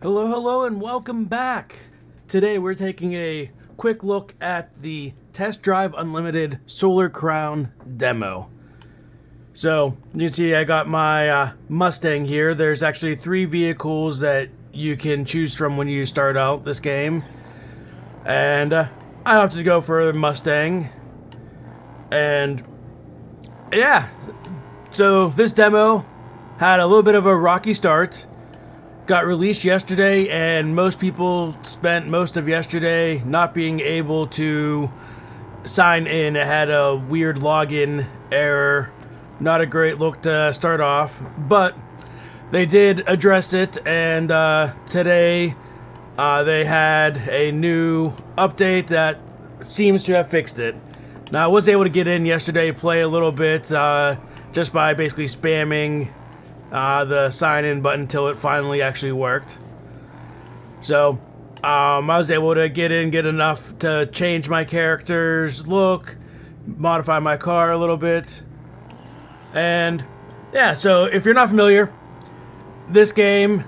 Hello, hello, and welcome back. Today we're taking a quick look at the Test Drive Unlimited Solar Crown demo. So, you can see I got my Mustang here. There's actually 3 vehicles that you can choose from when you start out this game. And I opted to go for the Mustang. And yeah, so this demo had a little bit of a rocky start. Got released yesterday, and most people spent most of yesterday not being able to sign in. It had a weird login error. Not a great look to start off, but they did address it, and today they had a new update that seems to have fixed it. Now, I was able to get in yesterday, play a little bit, just by basically spamming the sign-in button until it finally actually worked. So, I was able to get in, get enough to change my character's look, modify my car a little bit. And, yeah, so if you're not familiar, this game,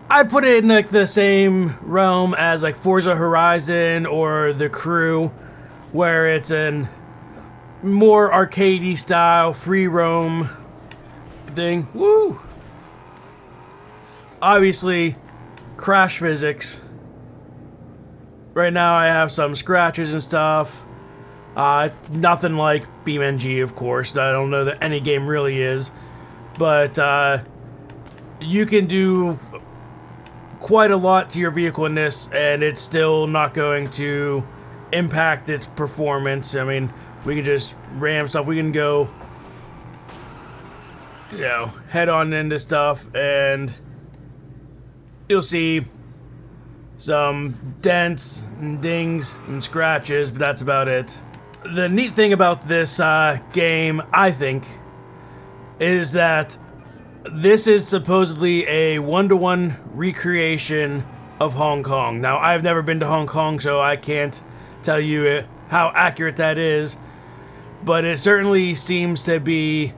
I'd put it in like the same realm as like Forza Horizon or The Crew, where it's an more arcadey style, free roam thing. Woo! Obviously, crash physics. Right now I have some scratches and stuff. Nothing like BeamNG, of course. I don't know that any game really is. But you can do quite a lot to your vehicle in this, and it's still not going to impact its performance. I mean, we can just ram stuff. We can go, head on into stuff, and you'll see some dents and dings and scratches, but that's about it. The neat thing about this game, I think, is that this is supposedly a one-to-one recreation of Hong Kong. Now, I've never been to Hong Kong, so I can't tell you how accurate that is, but it certainly seems to be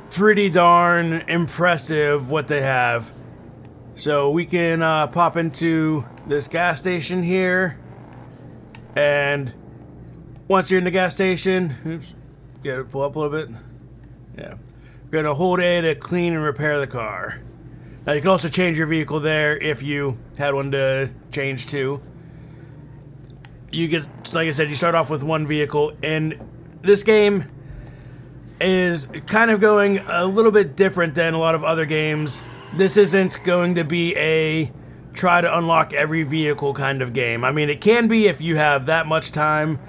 pretty darn impressive what they have. So we can pop into this gas station here, and once you're in the gas station, get it pull up a little bit. Yeah, we're gonna hold A to clean and repair the car. Now you can also change your vehicle there if you had one to change to. You get, like I said, you start off with one vehicle, and this game is kind of going a little bit different than a lot of other games. This isn't going to be a try to unlock every vehicle kind of game. I mean, it can be if you have that much time,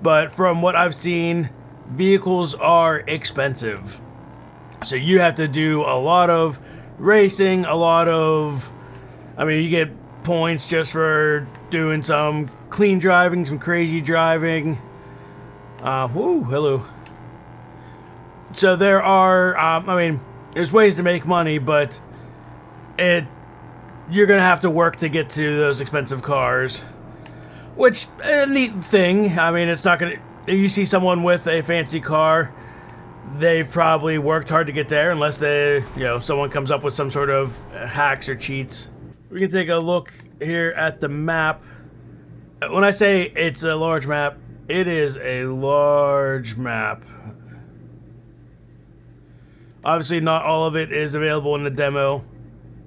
but from what I've seen, vehicles are expensive. So you have to do a lot of racing, I mean, you get points just for doing some clean driving, some crazy driving. Hello. So there are, there's ways to make money, but you're gonna have to work to get to those expensive cars. Which, a neat thing. I mean, it's not gonna, if you see someone with a fancy car, they've probably worked hard to get there, unless someone comes up with some sort of hacks or cheats. We can take a look here at the map. When I say it's a large map, it is a large map. Obviously, not all of it is available in the demo,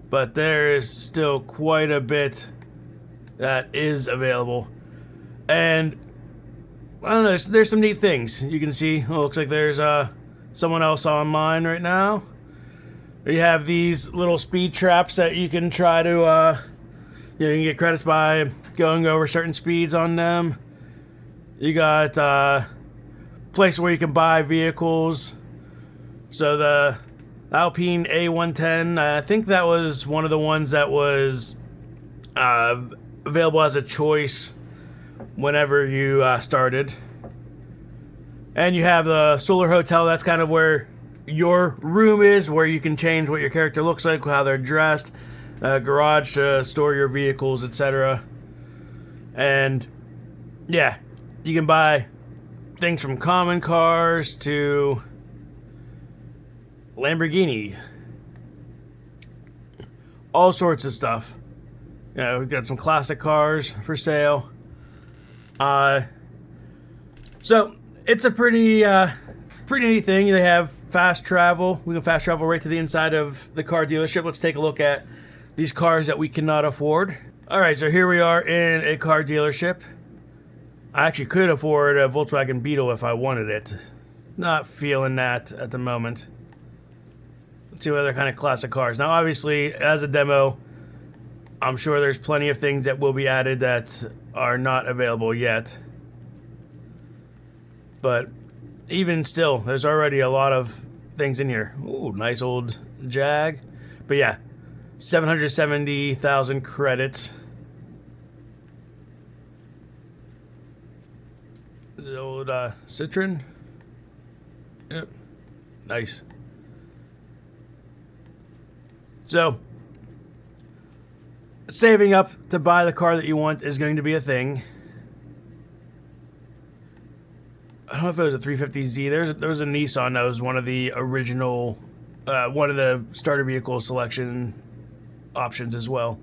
but there is still quite a bit that is available. And I don't know, there's some neat things you can see. Oh, looks like there's someone else online right now. You have these little speed traps that you can try to, you can get credits by going over certain speeds on them. You got places where you can buy vehicles. So the Alpine A110, I think that was one of the ones that was available as a choice whenever you started. And you have the Solar Hotel. That's kind of where your room is, where you can change what your character looks like, how they're dressed, garage to store your vehicles, etc. And yeah, you can buy things from common cars to Lamborghini. all sorts of stuff. You know, we've got some classic cars for sale. So it's a pretty neat thing. They have fast travel. We can fast travel right to the inside of the car dealership. Let's take a look at these cars that we cannot afford. All right, so here we are in a car dealership. I actually could afford a Volkswagen Beetle if I wanted it. Not feeling that at the moment. Let's see what other kind of classic cars. Now, obviously, as a demo, I'm sure there's plenty of things that will be added that are not available yet. But even still, there's already a lot of things in here. Ooh, nice old Jag. But yeah, 770,000 credits. The old Citroen. Yep. Nice. So, saving up to buy the car that you want is going to be a thing. I don't know if it was a 350Z. There was a Nissan that was one of the original, one of the starter vehicle selection options as well.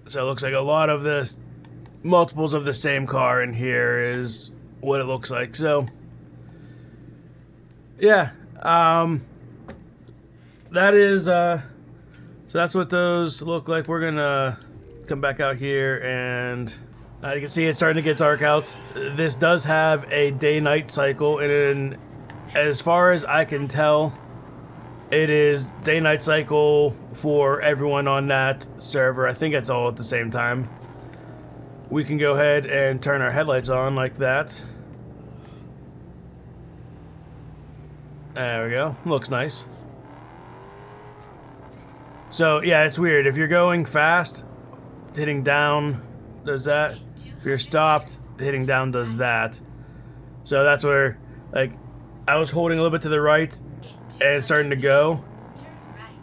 So it looks like a lot of the multiples of the same car in here is what it looks like. So, yeah, that is, so that's what those look like. We're gonna come back out here and you can see it's starting to get dark out. This does have a day-night cycle, and as far as I can tell, it is day-night cycle for everyone on that server. I think it's all at the same time. We can go ahead and turn our headlights on like that. There we go. Looks nice. So, yeah, it's weird. If you're going fast, hitting down does that. If you're stopped, hitting down does that. So that's where, like, I was holding a little bit to the right and it's starting to go,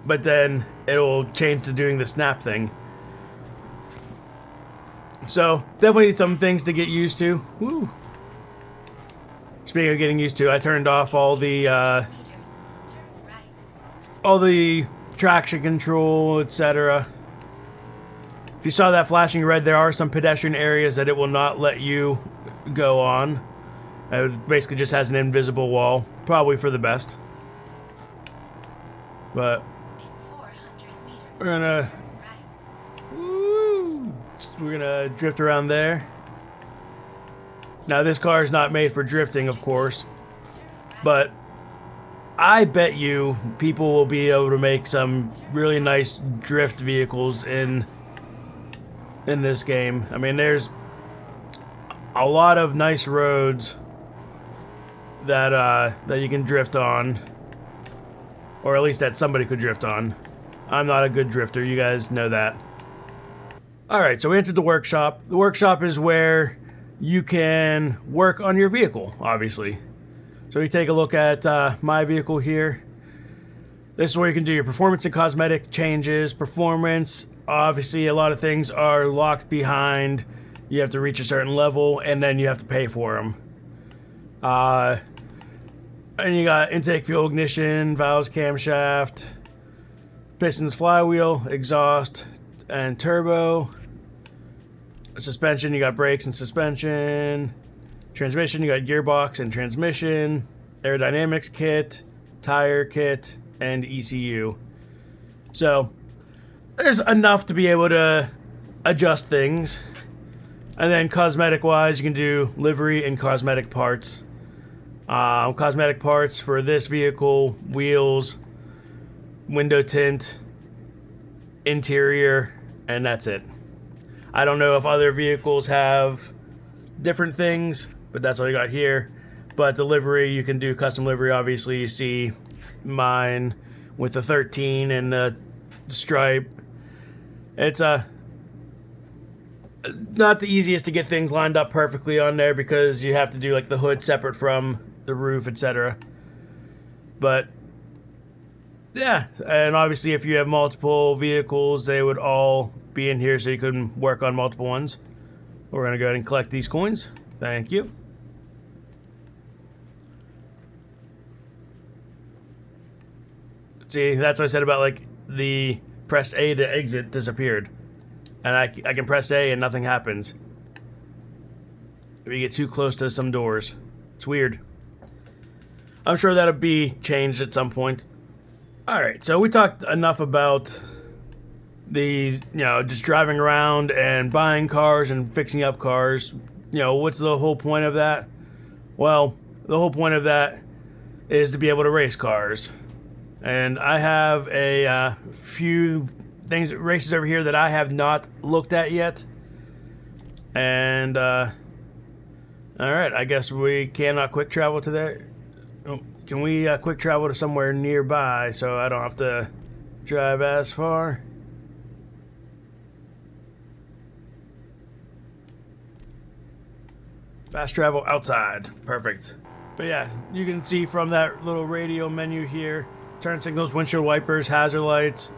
but then it will change to doing the snap thing. So definitely some things to get used to. Woo. Speaking of getting used to, I turned off all the traction control, etc. If you saw that flashing red, there are some pedestrian areas that it will not let you go on. It basically just has an invisible wall, probably for the best. But we're gonna drift around there. Now this car is not made for drifting, of course, but I bet you people will be able to make some really nice drift vehicles in this game. I mean, there's a lot of nice roads that you can drift on, or at least that somebody could drift on. I'm not a good drifter, you guys know that. Alright, so we entered the workshop. The workshop is where you can work on your vehicle, obviously. So we take a look at my vehicle here. This is where you can do your performance and cosmetic changes. Performance, obviously a lot of things are locked behind. You have to reach a certain level and then you have to pay for them. And you got intake, fuel, ignition, valves, camshaft, pistons, flywheel, exhaust, and turbo. Suspension, you got brakes and suspension. Transmission, you got gearbox and transmission. Aerodynamics kit, tire kit, and ECU. So there's enough to be able to adjust things. And then cosmetic wise, you can do livery and cosmetic parts. Cosmetic parts for this vehicle: wheels, window tint, interior, and that's it. I don't know if other vehicles have different things, but that's all you got here. But the livery, you can do custom livery. Obviously, you see mine with the 13 and the stripe. It's not the easiest to get things lined up perfectly on there because you have to do like the hood separate from the roof, etc. But yeah, and obviously if you have multiple vehicles, they would all be in here so you can work on multiple ones. We're gonna go ahead and collect these coins. Thank you. See, that's what I said about like the press A to exit disappeared. And I can press A and nothing happens. If you get too close to some doors. It's weird. I'm sure that'll be changed at some point. Alright, so we talked enough about these, just driving around and buying cars and fixing up cars. What's the whole point of that? Well, the whole point of that is to be able to race cars. And I have a few races over here that I have not looked at yet. And, alright, I guess we cannot quick travel to there. Oh, can we quick travel to somewhere nearby so I don't have to drive as far? Fast travel outside. Perfect. But yeah, you can see from that little radio menu here, turn signals, windshield wipers, hazard lights.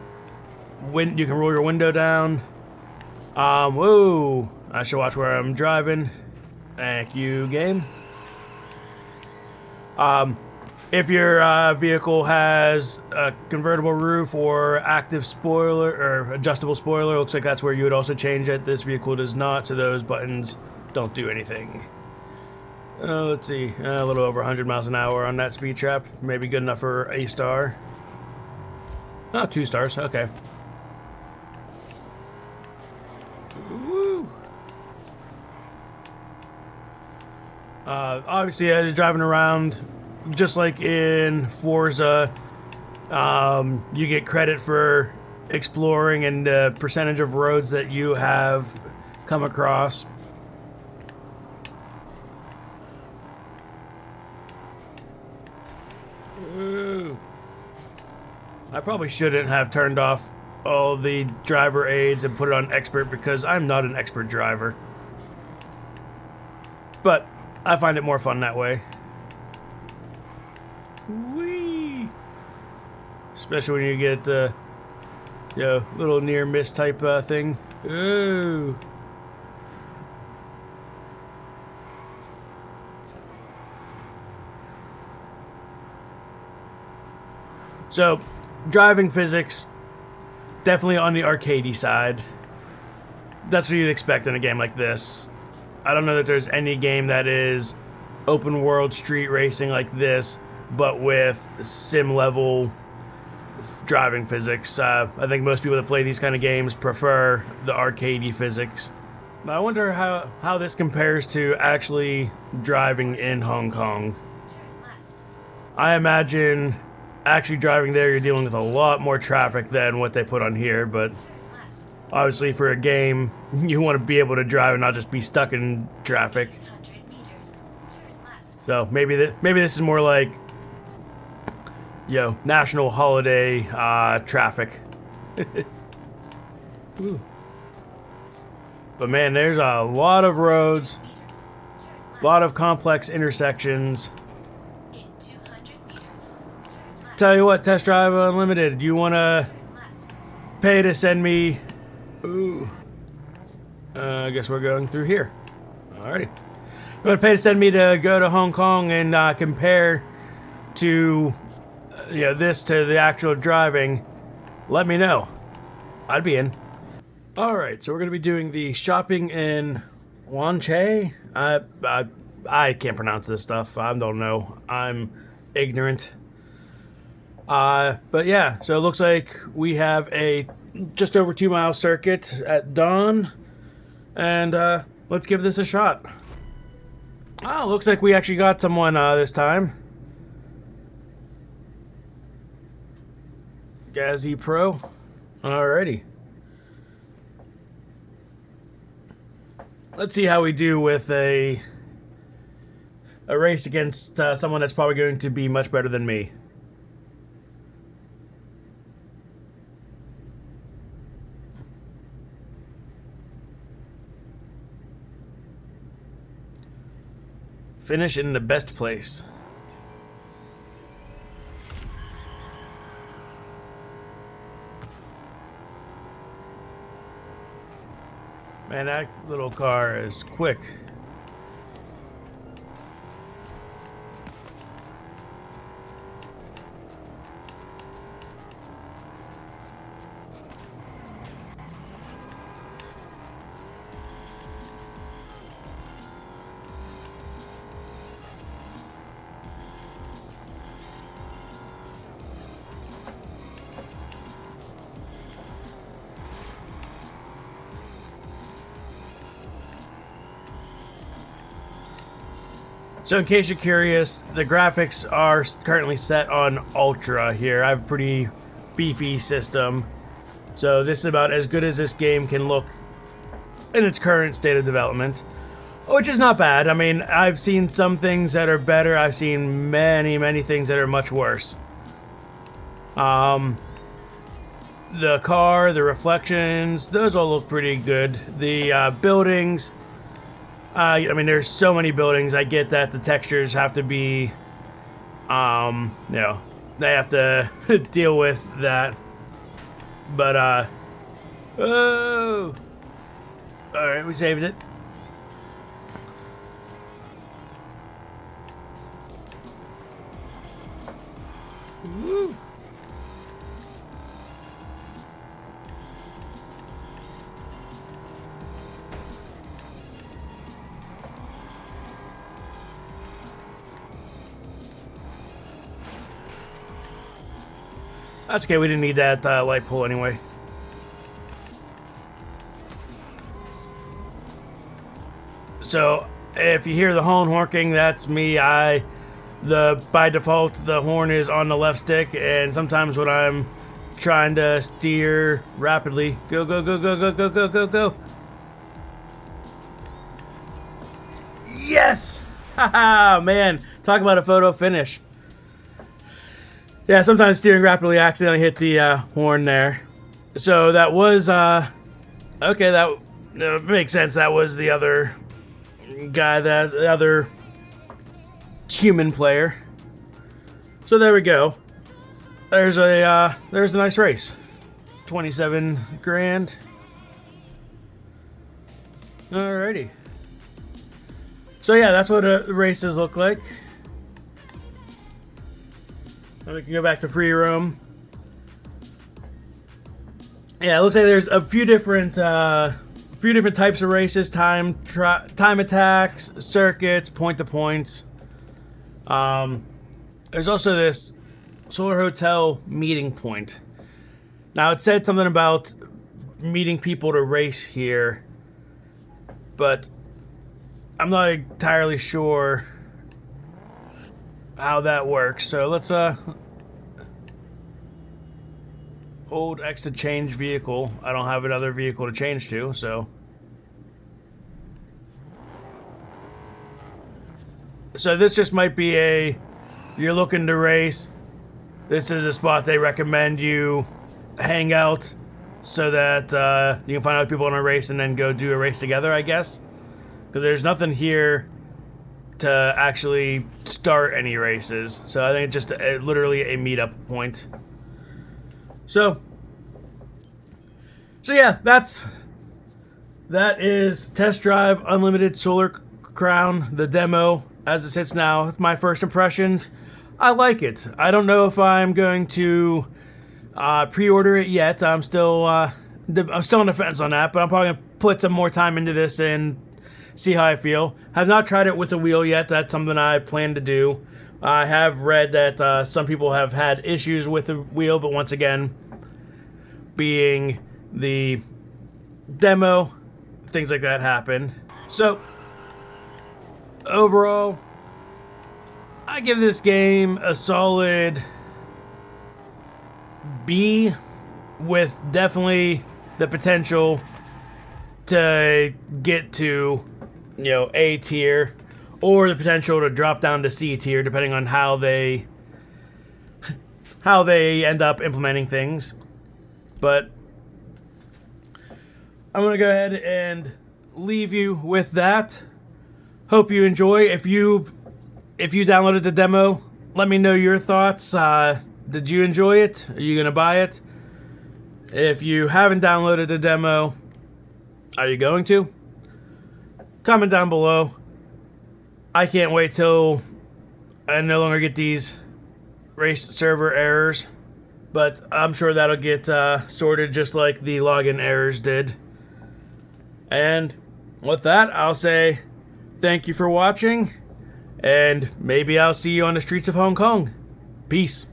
You can roll your window down. Whoa! I should watch where I'm driving. Thank you, game. If your vehicle has a convertible roof or active spoiler or adjustable spoiler, looks like that's where you would also change it. This vehicle does not, so those buttons don't do anything. Let's see, a little over 100 miles an hour on that speed trap. Maybe good enough for a star. Oh, 2 stars, okay. Woo! Obviously, as you're driving around, just like in Forza, you get credit for exploring and the percentage of roads that you have come across. Ooh. I probably shouldn't have turned off all the driver aids and put it on expert because I'm not an expert driver. But I find it more fun that way. Whee! Especially when you get little near miss type thing. Ooh. So, driving physics, definitely on the arcadey side. That's what you'd expect in a game like this. I don't know that there's any game that is open world street racing like this, but with sim level driving physics. I think most people that play these kind of games prefer the arcadey physics. I wonder how this compares to actually driving in Hong Kong. I imagine actually driving there, you're dealing with a lot more traffic than what they put on here, but obviously for a game, you want to be able to drive and not just be stuck in traffic. So maybe this is more like, national holiday traffic. Ooh. But man, there's a lot of roads, a lot of complex intersections. Tell you what, Test Drive Unlimited, you want to pay to send me... Ooh. I guess we're going through here. Alrighty. You want to pay to send me to go to Hong Kong and compare to this to the actual driving, let me know. I'd be in. Alright, so we're going to be doing the shopping in Wan Chai. I can't pronounce this stuff. I don't know. I'm ignorant. But yeah, so it looks like we have a just over 2 mile circuit at dawn. And let's give this a shot. Oh, looks like we actually got someone this time. Gazzy Pro. Alrighty. Let's see how we do with a race against someone that's probably going to be much better than me. Finish in the best place. Man, that little car is quick. So in case you're curious, the graphics are currently set on Ultra here. I have a pretty beefy system. So this is about as good as this game can look in its current state of development. Which is not bad. I mean, I've seen some things that are better. I've seen many, many things that are much worse. The car, the reflections, those all look pretty good. The buildings, I mean, there's so many buildings. I get that the textures have to be, you know, they have to deal with that. But, oh! Alright, we saved it. Woo. That's okay, we didn't need that light pole anyway. So, if you hear the horn honking, that's me. By default, the horn is on the left stick, and sometimes when I'm trying to steer rapidly, go, go, go, go, go, go, go, go, go. Yes! Haha, man, talk about a photo finish. Yeah, sometimes steering rapidly, I accidentally hit the horn there. So that was, okay, that makes sense. That was the other guy, the other human player. So there we go. There's a nice race. 27 grand. Alrighty. So yeah, that's what the races look like. And we can go back to free roam. Yeah, it looks like there's a few different types of races: time attacks, circuits, point to points. There's also this Solar Hotel meeting point. Now it said something about meeting people to race here, but I'm not entirely sure how that works. So let's hold X to change vehicle. I don't have another vehicle to change to, so this just might be you're looking to race. This is a spot they recommend you hang out so that you can find other people in a race and then go do a race together, I guess. Because there's nothing here to actually start any races. So I think it's just literally a meetup point. So yeah, that is Test Drive Unlimited Solar Crown, the demo as it sits now. My first impressions, I like it. I don't know if I'm going to pre-order it yet. I'm still on the fence on that, but I'm probably gonna put some more time into this and see how I feel. Have not tried it with a wheel yet. That's something I plan to do. I have read that some people have had issues with the wheel, but once again, being the demo, things like that happen. So overall, I give this game a solid B, with definitely the potential to get to, you know, A tier, or the potential to drop down to C tier, depending on how they end up implementing things. But I'm gonna go ahead and leave you with that. Hope you enjoy. If you downloaded the demo, let me know your thoughts. Did you enjoy it? Are you gonna buy it? If you haven't downloaded the demo, are you going to? Comment down below. I can't wait till I no longer get these race server errors, but I'm sure that'll get sorted just like the login errors did. And with that, I'll say thank you for watching, and maybe I'll see you on the streets of Hong Kong. Peace.